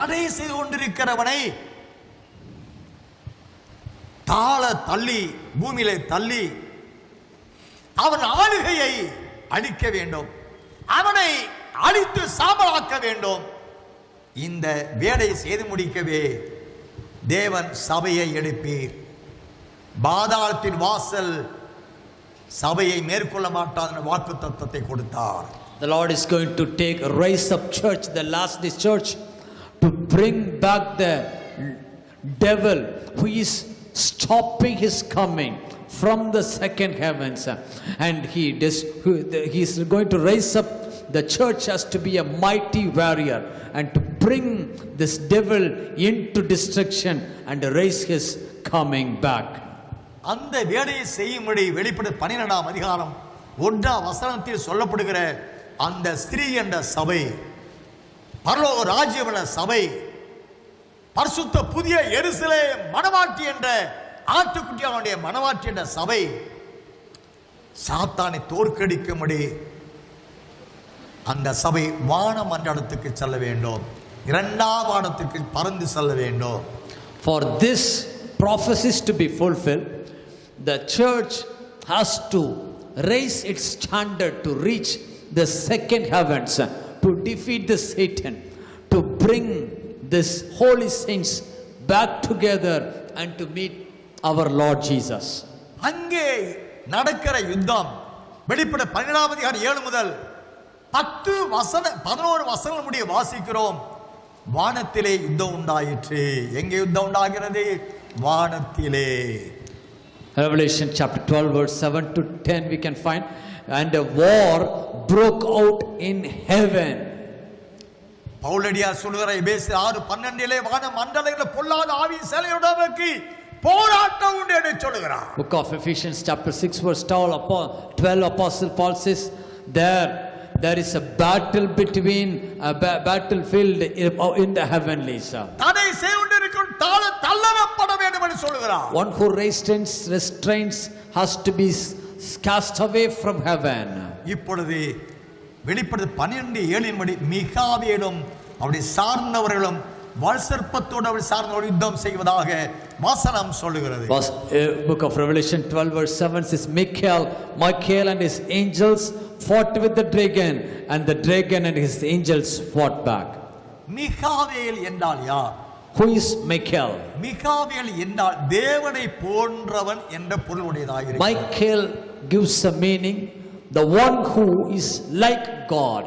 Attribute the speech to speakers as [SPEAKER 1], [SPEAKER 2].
[SPEAKER 1] தடை செய்து கொண்டிருக்கிறவனை தாள தள்ளி பூமியிலே தள்ளி அவன் ஆளுகையை அழிக்க வேண்டும், அவனை அழித்து சாம்பலாக்க வேண்டும். இந்த வேலையை செய்து முடிக்கவே தேவன் சபையை எழுப்பீர். பாதாளத்தின் வாசல் சபையை மேற்கொள்ள மாட்டார் என்ற வாக்கு தத்தத்தை கொடுத்தார்.
[SPEAKER 2] The Lord is going to raise up church, the last day church, to bring back the devil who is stopping his coming from the second heavens, and he is going to raise up the church as to be a mighty warrior and to bring this devil into destruction and raise his coming back.
[SPEAKER 1] அந்த வேலையை செய்யும்படி வெளிப்படு 12ஆம் அதிகாரம் 1ஆம் வசனத்தில் சொல்லப்படுகிற அந்த ஸ்திரீ என்ற சபை, பரலோக ராஜ்யம் என்ற சபை, பரிசுத்த புதிய எருசலேம் மணவாட்டி என்ற ஆட்டுக்குட்டியானுடைய மணவாட்டி என்ற சபை சாத்தானை தோற்கடிக்கும்படி அந்த சபை வான மண்டலத்துக்கு செல்ல வேண்டும், 2ஆம் வானத்துக்கு பறந்து செல்ல வேண்டும்.
[SPEAKER 2] For this prophecies to be fulfilled, the church has to raise its standard to reach the second heavens, to defeat the Satan, to bring this holy saints back together and to meet our Lord Jesus.
[SPEAKER 1] அங்கே நடக்கிற யுத்தம் வெளிப்பட 12ஆம் அதிகாரம் 7 முதல் 11 வசனங்கள் முடிய வாசிக்கிறோம். வானத்திலே யுத்தம் உண்டாயிற்று. எங்கே யுத்தம் உண்டாகிறது? வானத்திலே.
[SPEAKER 2] Revelation chapter 12 verse 7 to 10 we can find, and a war broke out in heaven.
[SPEAKER 1] பவுலடியார் சொல்லுகிற எபேசியர் 6:12 வான மண்டலங்களில் பொல்லாத ஆவி சேனையுடனுக்கு போராட்டம் உண்டு என்று சொல்லுகிறார்.
[SPEAKER 2] Book of Ephesians chapter 6 verse 12 Apostle Paul says there is a battle between a battlefield in the heavenlies.
[SPEAKER 1] தடை செய்து கொண்டிருக்கும் தள்ளப்பட வேண்டும் என்று சொல்லுகிறார்.
[SPEAKER 2] One who restrains has to be cast away from heaven.
[SPEAKER 1] இப்பொழுது வெளிப்படு 12:7 படி மிகாவேலும் அவருடைய சார்ந்தவர்களும் வல்சர்ப்பத்தோடு அவர் சார்ந்தவர்கள் யுத்தம் செய்வதாக வசனம் சொல்லுகிறது.
[SPEAKER 2] Book of Revelation 12 verse 7 says Michael and his angels fought with the dragon, and the dragon and his angels fought back.
[SPEAKER 1] மிகாவேல் என்றால் யார்?
[SPEAKER 2] Who is Michael?
[SPEAKER 1] மிகாவேல் என்றால் தேவனை போன்றவன் என்ற பொருளுடையதாக இருக்கிறது.
[SPEAKER 2] Michael gives a meaning, the one who is like God.